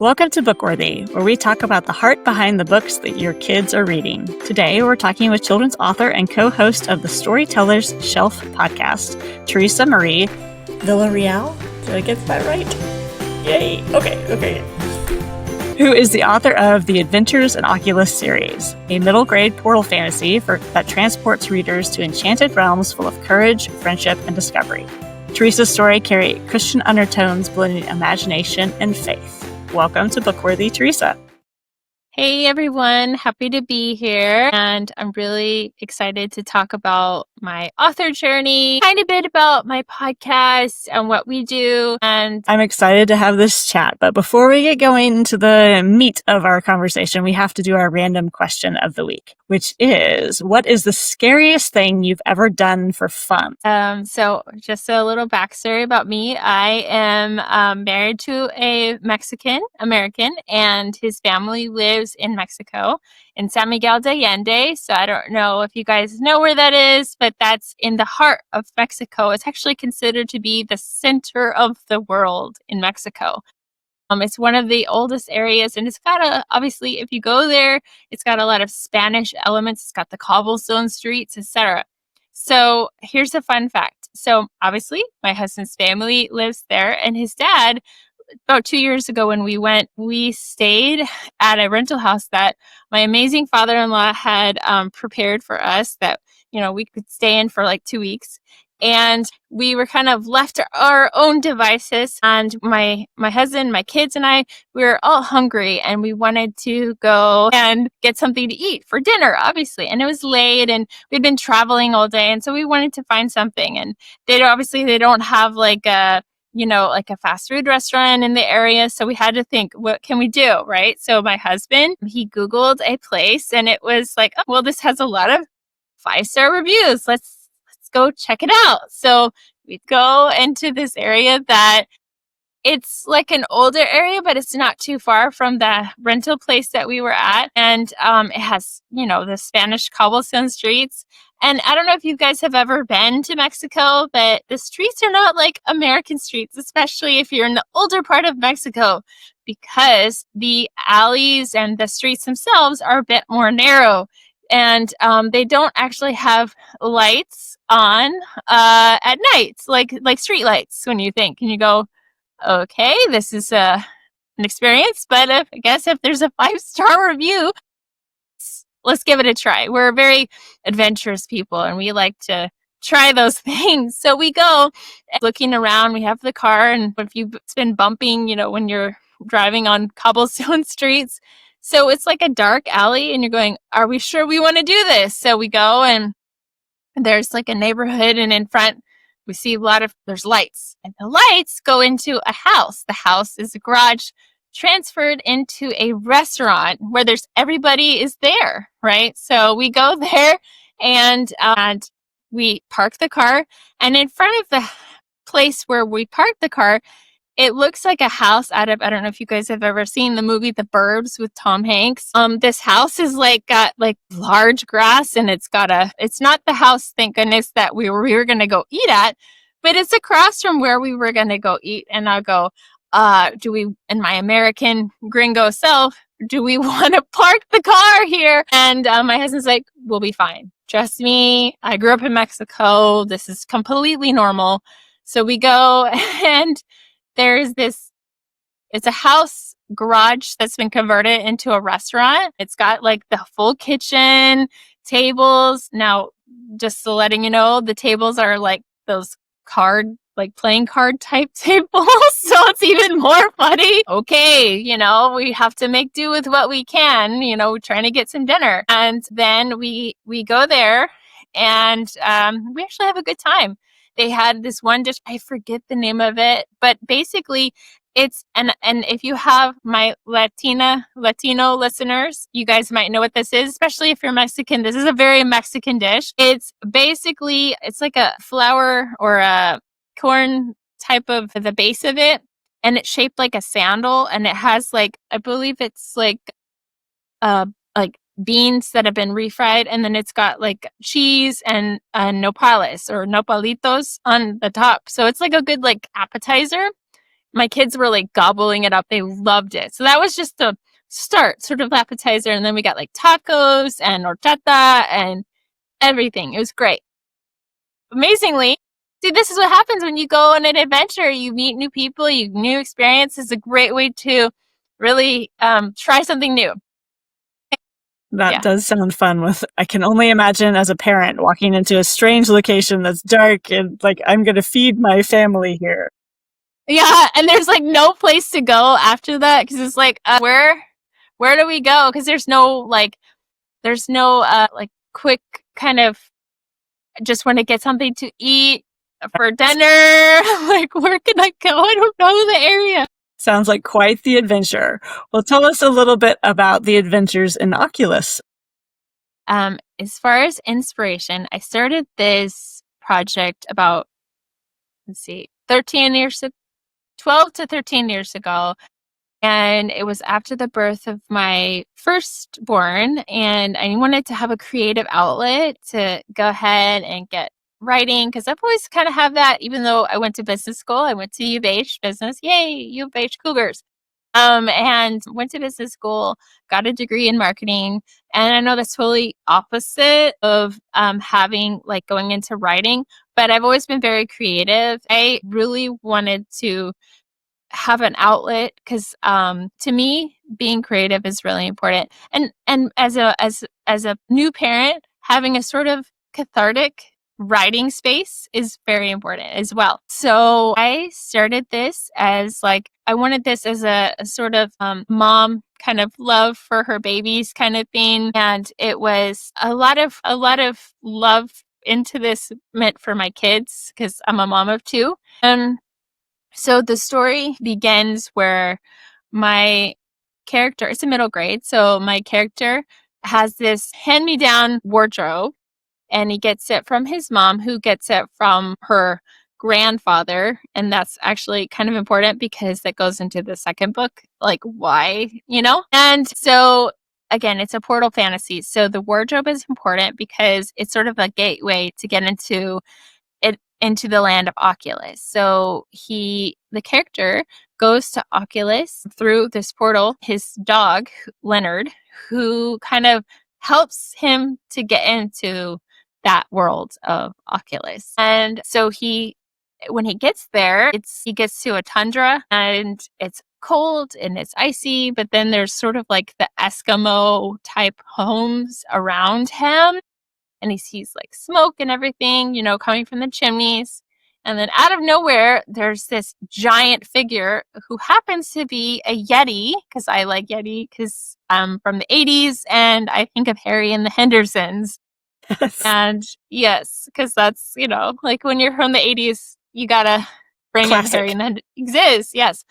Welcome to Bookworthy, where we talk about the heart behind the books that your kids are reading. Today, we're talking with children's author and co-host of the Storytellers Shelf podcast, Theresa Marie Villarreal. Did I get that right? Yay! Okay. Who is the author of The Adventures in Oculus series, a middle-grade portal fantasy that transports readers to enchanted realms full of courage, friendship, and discovery. Theresa's story carry Christian undertones blending imagination and faith. Welcome to Bookworthy, Theresa. Hey everyone, happy to be here, and I'm really excited to talk about my author journey, kind of bit about my podcast and what we do. And I'm excited to have this chat, but before we get going into the meat of our conversation, we have to do our random question of the week, which is, what is the scariest thing you've ever done for fun? So just a little backstory about me. I am married to a Mexican American, and his family lives in Mexico, in San Miguel de Allende. So I don't know if you guys know where that is, but that's in the heart of Mexico. It's actually considered to be the center of the world in Mexico. It's one of the oldest areas, and it's got obviously, if you go there, it's got a lot of Spanish elements. It's got the cobblestone streets, etc. So here's a fun fact. So obviously, my husband's family lives there, and his dad, about 2 years ago when we went, we stayed at a rental house that my amazing father-in-law had prepared for us that, we could stay in for like 2 weeks. And we were kind of left to our own devices. And my husband, my kids, and I, we were all hungry, and we wanted to go and get something to eat for dinner, obviously. And it was late, and we'd been traveling all day. And so we wanted to find something. And they don't have like a fast food restaurant in the area. So we had to think, what can we do, right? So my husband, he Googled a place, and it was like, oh, well, this has a lot of 5-star reviews. Let's go check it out. So we'd go into this area that it's like an older area, but it's not too far from the rental place that we were at. And it has, the Spanish cobblestone streets. And I don't know if you guys have ever been to Mexico, but the streets are not like American streets, especially if you're in the older part of Mexico, because the alleys and the streets themselves are a bit more narrow. And they don't actually have lights on at night, like street lights when you think. And you go, okay, this is an experience, but I guess if there's a 5-star review, let's give it a try. We're very adventurous people, and we like to try those things. So we go looking around. We have the car, and if you've been bumping, when you're driving on cobblestone streets. So it's like a dark alley, and you're going, are we sure we want to do this? So we go, and there's like a neighborhood, and in front, we see there's lights, and the lights go into a house. The house is a garage transferred into a restaurant where everybody is there, right? So we go there, and we park the car, and in front of the place where we parked the car, it looks like a house out of, I don't know if you guys have ever seen the movie The Burbs with Tom Hanks. This house is got large grass, and it's not the house, thank goodness, that we were going to go eat at, but it's across from where we were going to go eat. And I'll go, in my American gringo self, do we want to park the car here? And my husband's like, we'll be fine. Trust me. I grew up in Mexico. This is completely normal. So we go, and it's a house garage that's been converted into a restaurant. It's got the full kitchen, tables. Now, just to letting you know, the tables are like those playing card type tables. So it's even more funny. Okay, we have to make do with what we can, trying to get some dinner. And then we go there, and we actually have a good time. They had this one dish, I forget the name of it, but basically it's, and if you have my Latino listeners, you guys might know what this is, especially if you're Mexican. This is a very Mexican dish. It's like a flour or a corn type of the base of it, and it's shaped like a sandal, and it has I believe it's beans that have been refried, and then it's got cheese and nopales or nopalitos on the top. So it's a good appetizer. my kids were like gobbling it up. They loved it. So that was just the start, sort of appetizer. And then we got like tacos and horchata and everything. It was great. Amazingly, see, this is what happens when you go on an adventure. You meet new people, new experiences. It's a great way to really try something new. That does sound fun. I can only imagine as a parent walking into a strange location that's dark and like, I'm going to feed my family here. Yeah, and there's like no place to go after that because it's like, where do we go? Because there's no quick kind of just want to get something to eat for dinner. Like, where can I go? I don't know the area. Sounds like quite the adventure. Well, tell us a little bit about the adventures in Oculus. As far as inspiration, I started this project about, 12 to 13 years ago. And it was after the birth of my firstborn. And I wanted to have a creative outlet to go ahead and get writing, because I've always kind of have that, even though I went to business school. I went to U of H business. Yay, U of H Cougars. And went to business school, got a degree in marketing. And I know that's totally opposite of having like going into writing, but I've always been very creative. I really wanted to have an outlet because to me, being creative is really important. And as a new parent, having a sort of cathartic writing space is very important as well. So I started this as like, I wanted this as a sort of mom kind of love for her babies kind of thing. And it was a lot of love into this meant for my kids because I'm a mom of two. So the story begins where my character, it's a middle grade, so my character has this hand-me-down wardrobe, and he gets it from his mom, who gets it from her grandfather. And that's actually kind of important because that goes into the second book, like why, And so again, it's a portal fantasy. So the wardrobe is important because it's sort of a gateway to get into the land of Oculus. So the character goes to Oculus through this portal. His dog, Leonard, who kind of helps him to get into that world of Oculus. And so when he gets there, he gets to a tundra and it's cold and it's icy, but then there's sort of like the Eskimo type homes around him. And he sees like smoke and everything, coming from the chimneys. And then out of nowhere, there's this giant figure who happens to be a Yeti, because I like Yeti because I'm from the 80s and I think of Harry and the Hendersons. Yes. And yes, because that's, like when you're from the 80s, you gotta bring in Harry and the Hendersons. Exists, yes.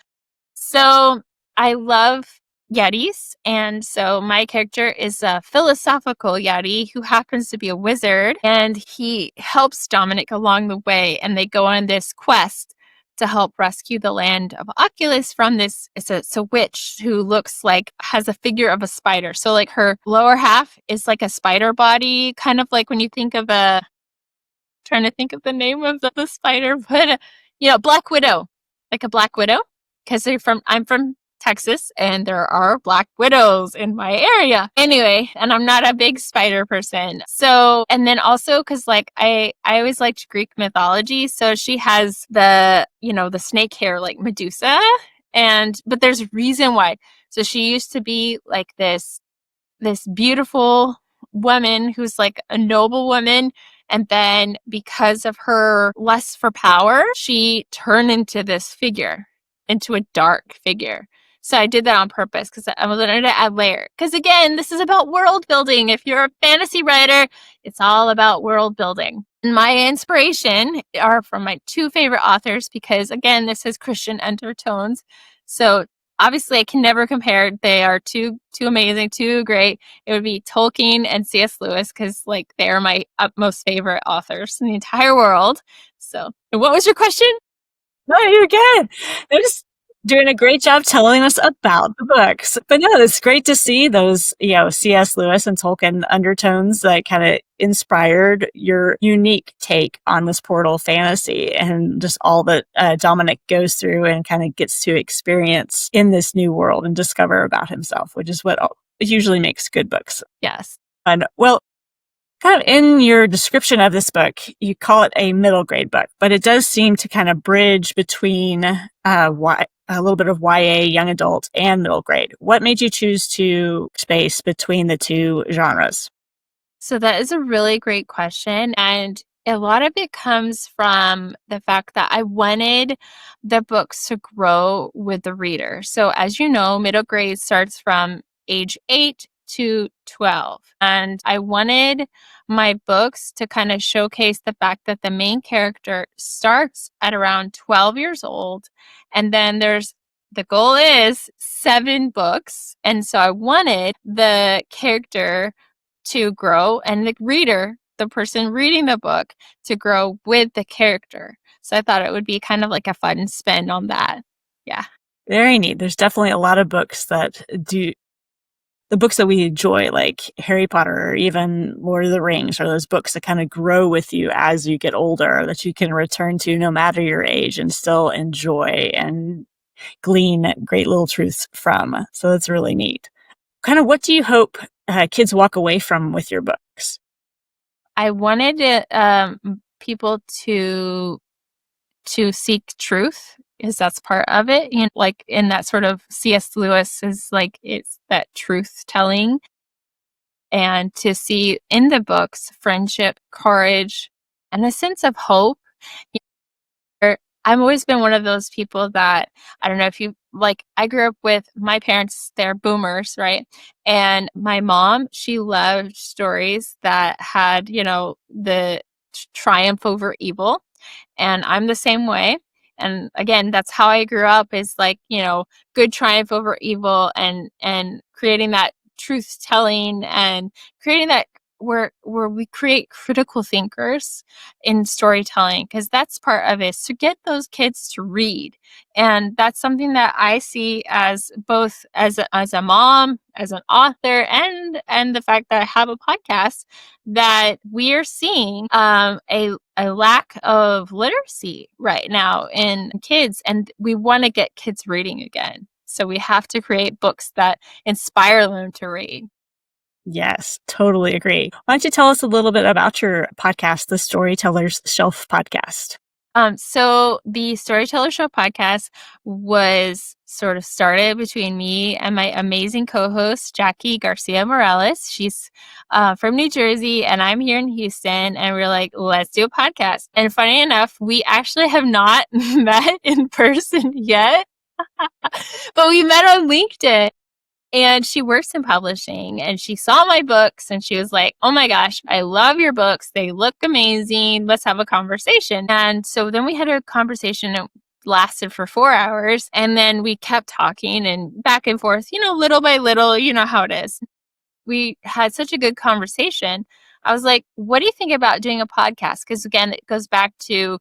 So I love Yetis, and so my character is a philosophical Yeti who happens to be a wizard, and he helps Dominic along the way, and they go on this quest to help rescue the land of Oculus from this. It's a witch who has a figure of a spider. So like her lower half is like a spider body, kind of like when you think of trying to think of the name of the spider, but Black Widow, like a Black Widow, because I'm from Texas and there are Black Widows in my area. Anyway, and I'm not a big spider person. So, and then also because like I always liked Greek mythology. So she has the snake hair like Medusa, but there's a reason why. So she used to be like this beautiful woman who's like a noble woman. And then because of her lust for power, she turned into a dark figure. So I did that on purpose because I wanted to add layer. Because again, this is about world building. If you're a fantasy writer, it's all about world building. And my inspiration are from my two favorite authors because again, this has Christian undertones. So obviously I can never compare. They are too amazing, too great. It would be Tolkien and C.S. Lewis because like they are my utmost favorite authors in the entire world. So what was your question? No, you're good. doing a great job telling us about the books. But no, it's great to see those, C.S. Lewis and Tolkien undertones that kind of inspired your unique take on this portal fantasy and just all that Dominic goes through and kind of gets to experience in this new world and discover about himself, which is what usually makes good books. Yes. And well, kind of in your description of this book, you call it a middle grade book, but it does seem to kind of bridge between a little bit of YA, young adult, and middle grade. What made you choose to space between the two genres? So that is a really great question. And a lot of it comes from the fact that I wanted the books to grow with the reader. So as you know, middle grade starts from age 8 to 12. And I wanted my books to kind of showcase the fact that the main character starts at around 12 years old. And then the goal is 7 books. And so I wanted the character to grow and the reader, the person reading the book, to grow with the character. So I thought it would be kind of like a fun spin on that. Yeah. Very neat. There's definitely a lot of books that do the books that we enjoy, like Harry Potter or even Lord of the Rings, are those books that kind of grow with you as you get older, that you can return to no matter your age and still enjoy and glean great little truths from. So that's really neat. Kind of what do you hope kids walk away from with your books? I wanted people to seek truth, because that's part of it. Like in that sort of C.S. Lewis is like, it's that truth telling, and to see in the books friendship, courage, and a sense of hope. I've always been one of those people that, I don't know if you like, I grew up with my parents, they're boomers, right? And my mom, she loved stories that had, the triumph over evil. And I'm the same way. And again, that's how I grew up, is like, good triumph over evil, and creating that truth telling, and creating that where we create critical thinkers in storytelling, because that's part of it, is to get those kids to read. And that's something that I see as both as a mom, as an author, and the fact that I have a podcast, that we are seeing a lack of literacy right now in kids, and we want to get kids reading again. So we have to create books that inspire them to read. Yes, totally agree. Why don't you tell us a little bit about your podcast, the Storytellers Shelf podcast? So the Storytellers Shelf podcast was sort of started between me and my amazing co-host, Jackie Garcia Morales. She's from New Jersey, and I'm here in Houston, and we're like, let's do a podcast. And funny enough, we actually have not met in person yet, but we met on LinkedIn. And she works in publishing, and she saw my books, and she was like, oh my gosh, I love your books. They look amazing. Let's have a conversation. And so then we had a conversation. It lasted for 4 hours. And then we kept talking and back and forth, little by little, you know how it is. We had such a good conversation. I was like, what do you think about doing a podcast? Because again, it goes back to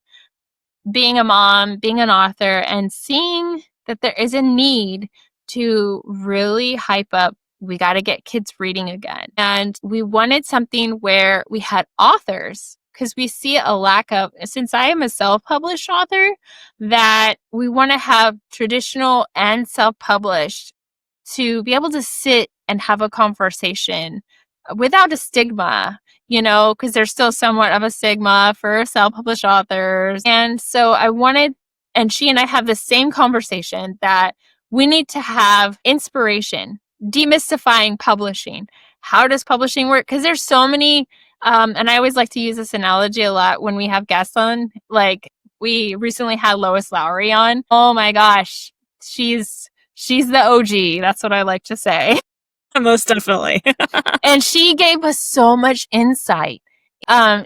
being a mom, being an author, and seeing that there is a need to really hype up, we got to get kids reading again. And we wanted something where we had authors, because we see a lack of, since I am a self-published author, that we want to have traditional and self-published to be able to sit and have a conversation without a stigma, because there's still somewhat of a stigma for self-published authors. And so I wanted, and she and I have the same conversation, that we need to have inspiration, demystifying publishing. How does publishing work? Because there's so many, and I always like to use this analogy a lot when we have guests on. Like, we recently had Lois Lowry on. Oh my gosh, she's the OG. That's what I like to say. Most definitely. And she gave us so much insight.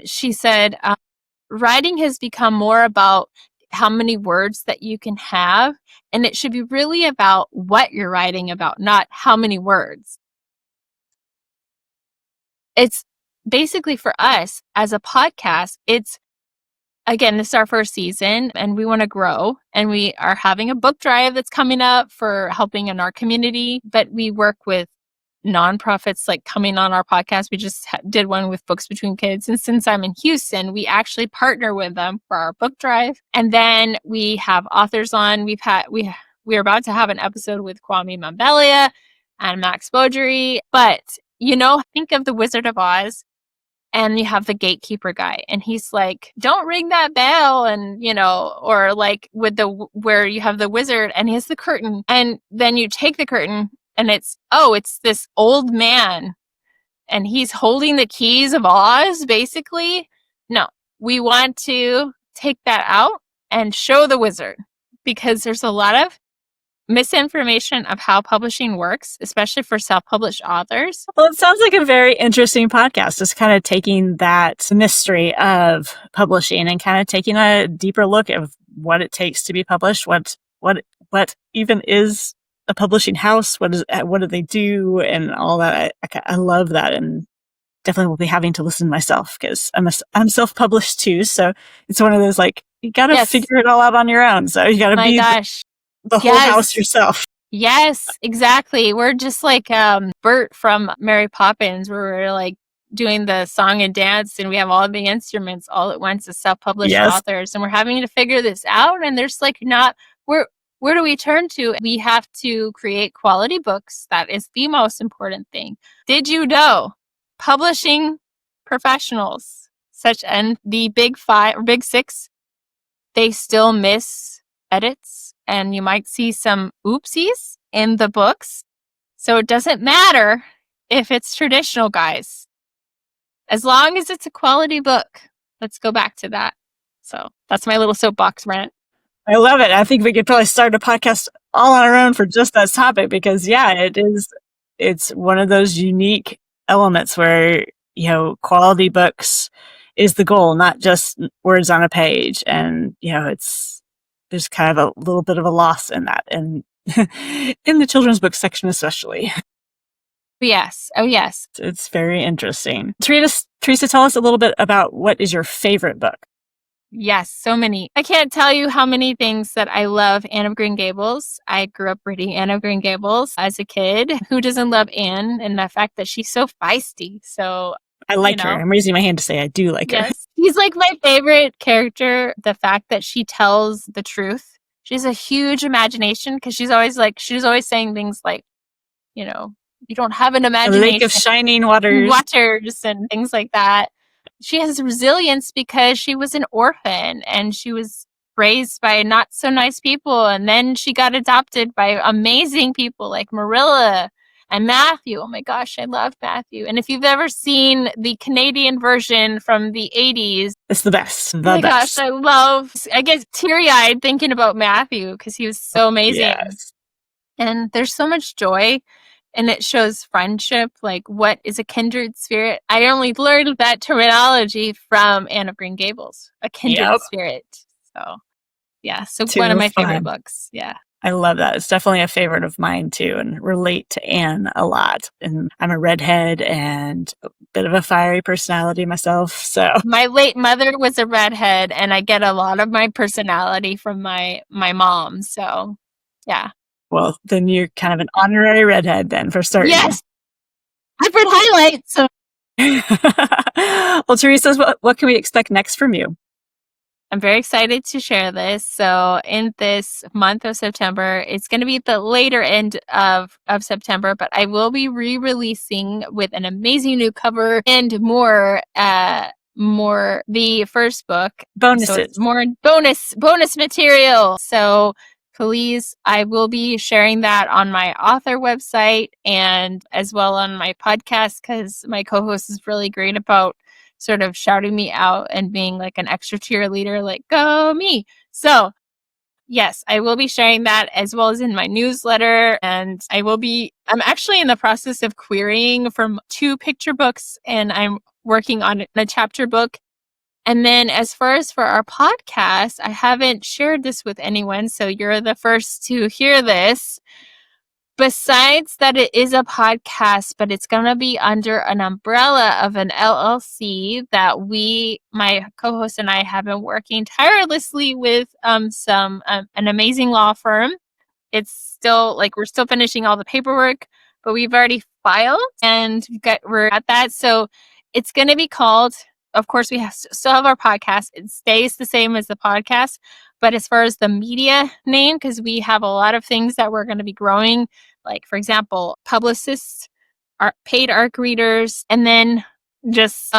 She said, writing has become more about how many words that you can have, and it should be really about what you're writing about, not how many words. It's basically, for us as a podcast, it's again, this is our first season and we want to grow, and we are having a book drive that's coming up for helping in our community, but we work with nonprofits like coming on our podcast. We just did one with Books Between Kids. And since I'm in Houston, we actually partner with them for our book drive. And then we have authors on. We're about to have an episode with Kwame Mambelia and Max Beaudry. But, think of the Wizard of Oz. And you have the gatekeeper guy, and he's like, don't ring that bell. And, or like where you have the wizard and he has the curtain, and then you take the curtain and it's this old man and he's holding the keys of Oz, basically. No, we want to take that out and show the wizard, because there's a lot of misinformation of how publishing works, especially for self-published authors. Well, it sounds like a very interesting podcast, just kind of taking that mystery of publishing and kind of taking a deeper look at what it takes to be published, what even is a publishing house, what do they do, and all that. I love that, and definitely will be having to listen myself, because I'm self-published too. So it's one of those, like, you got to figure it all out on your own. So you got to be the whole house yourself. Yes, exactly. We're just like Bert from Mary Poppins, where we're like doing the song and dance, and we have all the instruments all at once as self-published authors, and we're having to figure this out. And there's like where do we turn to? We have to create quality books. That is the most important thing. Did you know publishing professionals, such as the big 5 or big 6, they still miss edits, and you might see some oopsies in the books. So it doesn't matter if it's traditional, guys. As long as it's a quality book. Let's go back to that. So that's my little soapbox rant. I love it. I think we could probably start a podcast all on our own for just that topic, because it's one of those unique elements where, quality books is the goal, not just words on a page. And, there's kind of a little bit of a loss in that, and in the children's book section especially. Yes. Oh, yes. It's very interesting. Theresa, tell us a little bit about what is your favorite book? Yes, so many. I can't tell you how many things that I love. Anne of Green Gables. I grew up reading Anne of Green Gables as a kid. Who doesn't love Anne, and the fact that she's so feisty? So I like her. I'm raising my hand to say I do like her. She's like my favorite character. The fact that she tells the truth. She has a huge imagination, because she's always saying things like, you don't have an imagination. A lake of shining waters and things like that. She has resilience because she was an orphan and she was raised by not so nice people, and then she got adopted by amazing people like Marilla and Matthew. Oh my gosh, I love Matthew. And if you've ever seen the Canadian version from the 80s, it's the best. Oh my gosh, I get teary-eyed thinking about Matthew, because he was so amazing. Yes. And there's so much joy. And it shows friendship, like what is a kindred spirit. I only learned that terminology from Anne of Green Gables, a kindred spirit. So, one of my favorite books. Yeah. I love that. It's definitely a favorite of mine too, and relate to Anne a lot. And I'm a redhead and a bit of a fiery personality myself. So my late mother was a redhead, and I get a lot of my personality from my mom. So, yeah. Well, then you're kind of an honorary redhead then, for starting. Yes. I've read highlights. So. Well, Theresa, what can we expect next from you? I'm very excited to share this. So in this month of September, it's going to be the later end of September, but I will be re-releasing with an amazing new cover and more the first book. Bonuses. So it's more bonus material. So please, I will be sharing that on my author website and as well on my podcast, because my co-host is really great about sort of shouting me out and being like an extra cheerleader, like, go me. So yes, I will be sharing that as well as in my newsletter. And I'm actually in the process of querying from 2 picture books, and I'm working on a chapter book. And then as far as for our podcast, I haven't shared this with anyone, so you're the first to hear this. besides that it is a podcast, but it's going to be under an umbrella of an LLC that my co-host and I have been working tirelessly with an amazing law firm. It's still we're still finishing all the paperwork, but we've already filed and we're at that. So it's going to be called, of course, we still have our podcast. It stays the same as the podcast. But as far as the media name, because we have a lot of things that we're going to be growing, like, for example, publicists, paid ARC readers, and then just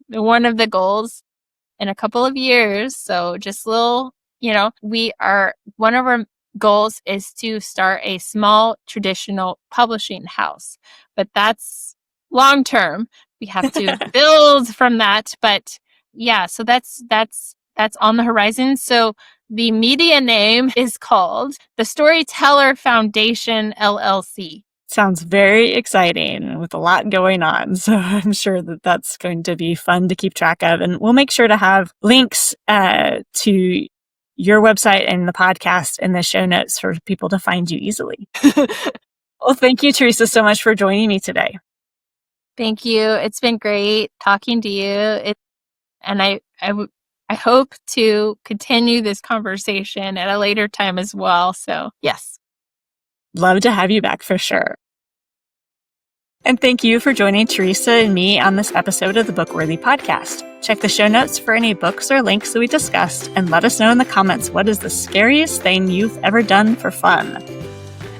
one of the goals in a couple of years. So just one of our goals is to start a small traditional publishing house. But that's long term. We have to build from that. But yeah, so that's on the horizon. So the media name is called the Storyteller Foundation, LLC. Sounds very exciting with a lot going on. So I'm sure that that's going to be fun to keep track of. And we'll make sure to have links to your website and the podcast in the show notes for people to find you easily. Well, thank you, Theresa, so much for joining me today. Thank you. It's been great talking to you. And I hope to continue this conversation at a later time as well. So, yes. Love to have you back for sure. And thank you for joining Theresa and me on this episode of the Bookworthy Podcast. Check the show notes for any books or links that we discussed, and let us know in the comments what is the scariest thing you've ever done for fun.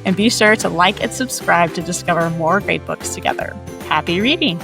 And be sure to like and subscribe to discover more great books together. Happy reading!